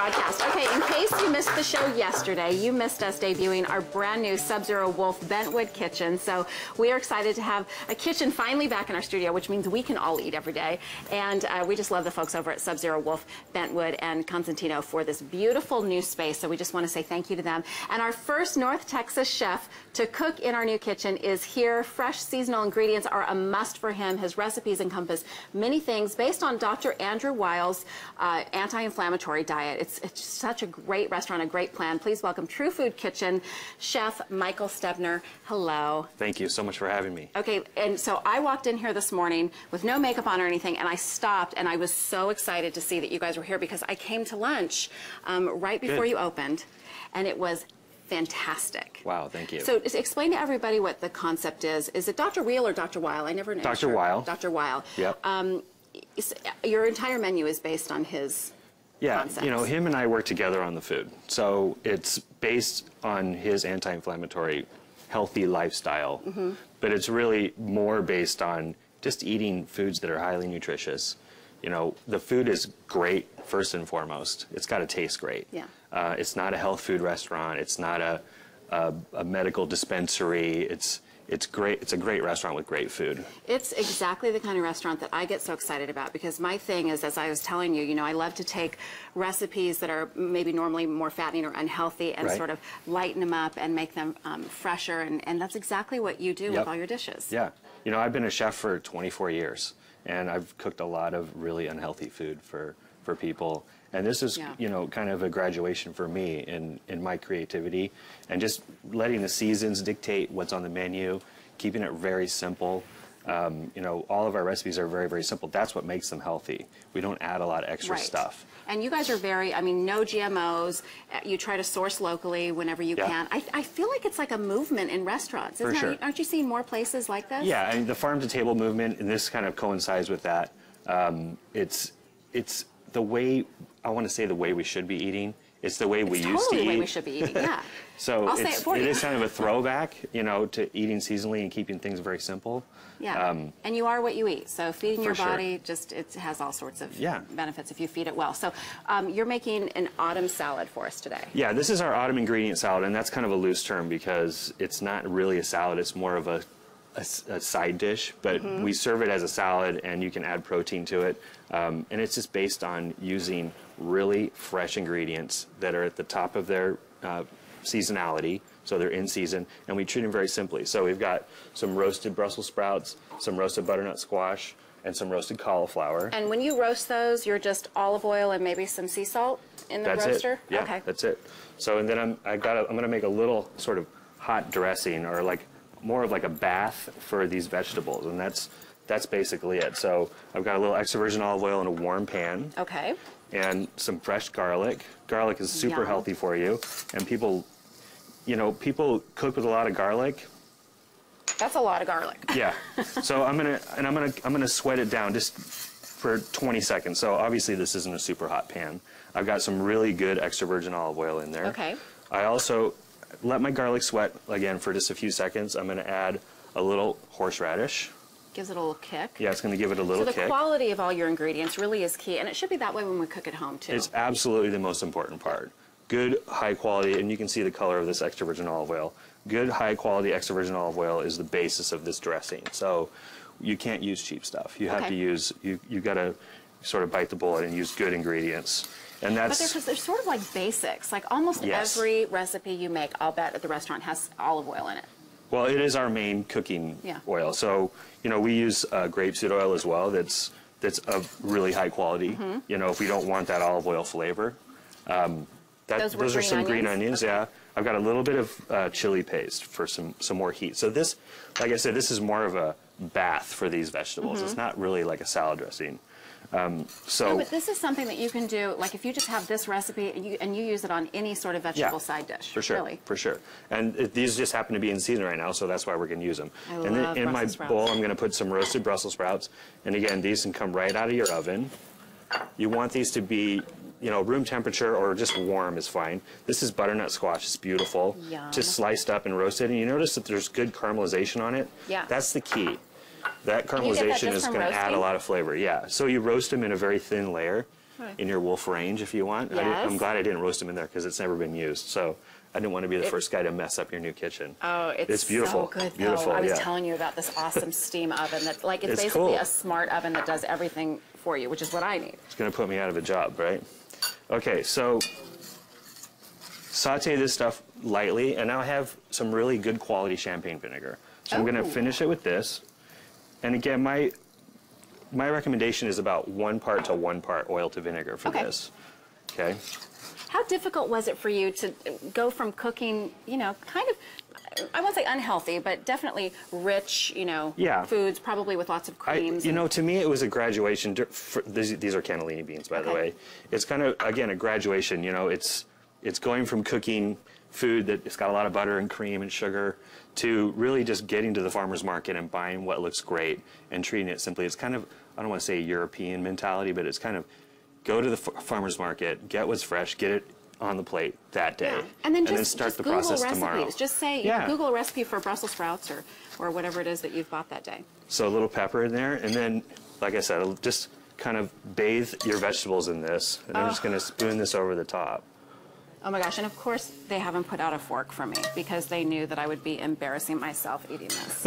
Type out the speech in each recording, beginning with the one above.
broadcast. Okay, in case you missed the show yesterday, you missed us debuting our brand new Sub-Zero Wolf Bentwood kitchen. So we are excited to have a kitchen finally back in our studio, which means we can all eat every day. And we just love the folks over at Sub-Zero Wolf, Bentwood, and Constantino for this beautiful new space. So we just want to say thank you to them. And our first North Texas chef to cook in our new kitchen is here. Fresh seasonal ingredients are a must for him. His recipes encompass many things based on Dr. Andrew Weil's anti-inflammatory diet. It's such a great restaurant, a great plan. Please welcome True Food Kitchen Chef Michael Stebner. Hello. Thank you so much for having me. Okay, and so I walked in here this morning with no makeup on or anything, and I stopped, and I was so excited to see that you guys were here because I came to lunch right before you opened, and it was fantastic. Wow, thank you. So explain to everybody what the concept is. Is it Dr. Weil or Dr. Weil? I never know. Dr. Weil. Dr. Weil. Yep. Your entire menu is based on his concepts. You know, him and I work together on the food. So it's based on his anti-inflammatory, healthy lifestyle. But it's really more based on just eating foods that are highly nutritious. You know, the food is great first and foremost. It's got to taste great. Yeah. It's not a health food restaurant. It's not a medical dispensary. It's great. It's a great restaurant with great food. It's exactly the kind of restaurant that I get so excited about because my thing is, as I was telling you, I love to take recipes that are maybe normally more fattening or unhealthy and sort of lighten them up and make them fresher. And that's exactly what you do with all your dishes. Yeah. You know, I've been a chef for 24 years. And I've cooked a lot of really unhealthy food for people. And this is, you know, kind of a graduation for me in my creativity and just letting the seasons dictate what's on the menu, keeping it very simple. You know, all of our recipes are very, very simple. That's what makes them healthy. We don't add a lot of extra stuff. And you guys are very, I mean, no GMOs. You try to source locally whenever you can. I feel like it's like a movement in restaurants. Isn't that, aren't you seeing more places like this? Yeah, I mean, the farm-to-table movement, and this kind of coincides with that. It's the way, I want to say the way we should be eating. It's the way we used to eat. It's totally the way we should be eating, yeah. So I'll say it for you. It is kind of a throwback, you know, to eating seasonally and keeping things very simple. Yeah, and you are what you eat. So feeding your body, just it has all sorts of benefits if you feed it well. So you're making an autumn salad for us today. Yeah, this is our autumn ingredient salad, and that's kind of a loose term because it's not really a salad. It's more of a side dish, but we serve it as a salad, and you can add protein to it. And it's just based on using really fresh ingredients that are at the top of their seasonality, so they're in season, and we treat them very simply. So we've got some roasted Brussels sprouts, some roasted butternut squash, and some roasted cauliflower. And when you roast those, you're just olive oil and maybe some sea salt in the roaster? It. Yeah, okay. That's it. So and then I'm going to make a little sort of hot dressing, or like more of like a bath for these vegetables, and that's basically it. So I've got a little extra virgin olive oil in a warm pan. Okay. And some fresh garlic. Garlic is super healthy for you, and people cook with a lot of garlic. That's a lot of garlic. Yeah. So I'm gonna sweat it down just for 20 seconds. So obviously this isn't a super hot pan. I've got some really good extra virgin olive oil in there. Okay. I also let my garlic sweat again for just a few seconds. I'm gonna add a little horseradish. Gives it a little kick. Yeah, it's going to give it a little kick. So the quality of all your ingredients really is key, and it should be that way when we cook at home, too. It's absolutely the most important part. Good, high quality, and you can see the color of this extra virgin olive oil. Good, high quality extra virgin olive oil is the basis of this dressing. So you can't use cheap stuff. You have to use, you got to sort of bite the bullet and use good ingredients. And that's, but they're sort of like basics. Like almost every recipe you make, I'll bet, at the restaurant has olive oil in it. Well, it is our main cooking oil. So, you know, we use grapeseed oil as well. That's of really high quality. You know, if we don't want that olive oil flavor. Those are some green onions, yeah. I've got a little bit of chili paste for some more heat. So this, like I said, this is more of a bath for these vegetables. It's not really like a salad dressing. No, but this is something that you can do, like if you just have this recipe and you use it on any sort of vegetable side dish. For sure, really. For sure. And these just happen to be in season right now, so that's why we're going to use them. And then in my bowl, I'm going to put some roasted Brussels sprouts. And again, these can come right out of your oven. You want these to be, you know, room temperature or just warm is fine. This is butternut squash. It's beautiful. Yum. Just sliced up and roasted. And you notice that there's good caramelization on it? Yeah. That's the key. That caramelization is going to add a lot of flavor. Yeah. So you roast them in a very thin layer. in your wolf range if you want. Yes. I'm glad I didn't roast them in there because it's never been used. So I didn't want to be the first guy to mess up your new kitchen. Oh, it's beautiful. so good, though. Beautiful, I was yeah. telling you about this awesome steam oven that, like, it's basically cool. a smart oven that does everything for you, which is what I need. It's going to put me out of a job, right? Okay, so saute this stuff lightly, and now I have some really good quality champagne vinegar. So I'm going to finish it with this. And again, my recommendation is about 1 part to 1 part oil to vinegar for this. Okay. How difficult was it for you to go from cooking, you know, kind of, I won't say unhealthy, but definitely rich, you know, foods, probably with lots of creams? You know, to me, it was a graduation. These are cannellini beans, by the way. It's kind of, again, a graduation. You know, it's going from cooking food that it's got a lot of butter and cream and sugar to really just getting to the farmer's market and buying what looks great and treating it simply. It's kind of, I don't want to say European mentality, but it's kind of go to the farmer's market, get what's fresh, get it on the plate that day, and then start the Google process recipes. tomorrow. Just say, Google a recipe for Brussels sprouts or whatever it is that you've bought that day. So a little pepper in there, and then, like I said, I'll just kind of bathe your vegetables in this, and I'm just going to spoon this over the top. Oh my gosh, and of course they haven't put out a fork for me because they knew that I would be embarrassing myself eating this.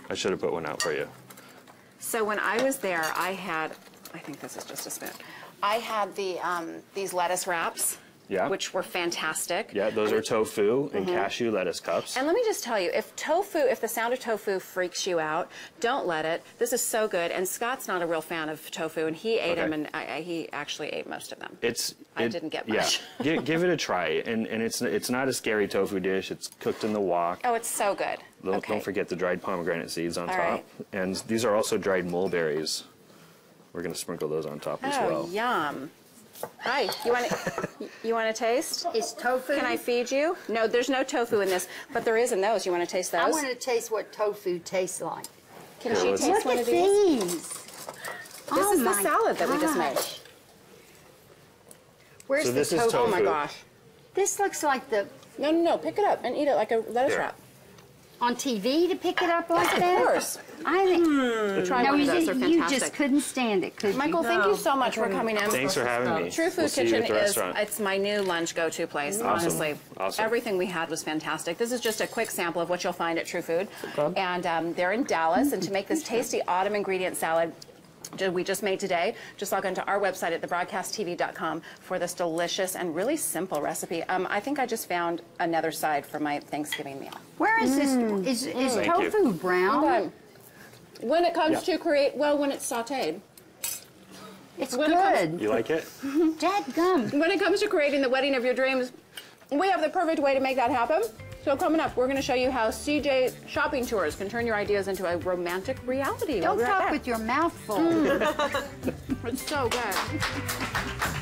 I should have put one out for you. So when I was there, I had, I think this is just a spoon. I had these lettuce wraps, which were fantastic. Yeah, those are tofu and cashew lettuce cups. And let me just tell you, if the sound of tofu freaks you out, don't let it. This is so good. And Scott's not a real fan of tofu, and he ate them, and he actually ate most of them. I didn't get much. Yeah, give it a try. And it's not a scary tofu dish. It's cooked in the wok. Oh, it's so good. Don't forget the dried pomegranate seeds on top. Right. And these are also dried mulberries. We're going to sprinkle those on top as well. Oh, yum. Hi, you want to taste? It's tofu. Can I feed you? No, there's no tofu in this, but there is in those. You want to taste those? I want to taste what tofu tastes like. Can she taste Look one at of these? This is the salad that we just made. Where's So the this is tofu? tofu. Oh my gosh. This looks like the No, pick it up and eat it like a lettuce wrap. on TV to pick it up like that. Of course. I think. Try No, one of those. They're you fantastic. just couldn't stand it, could Michael, you? thank you so much for coming in. Thanks for having me. True Food We'll see you Kitchen at the restaurant. it's my new lunch go-to place, Awesome. honestly. Awesome. Everything we had was fantastic. This is just a quick sample of what you'll find at True Food. And they're in Dallas, and to make this tasty autumn ingredient salad we just made today, just log onto our website at thebroadcasttv.com for this delicious and really simple recipe. I think I just found another side for my Thanksgiving meal. Where is this? Is tofu brown? Okay. When it comes to when it's sauteed. It's good. You like it? Dadgum. When it comes to creating the wedding of your dreams, we have the perfect way to make that happen. So coming up, we're going to show you how CJ shopping tours can turn your ideas into a romantic reality. Don't talk with your mouth full. It's so good.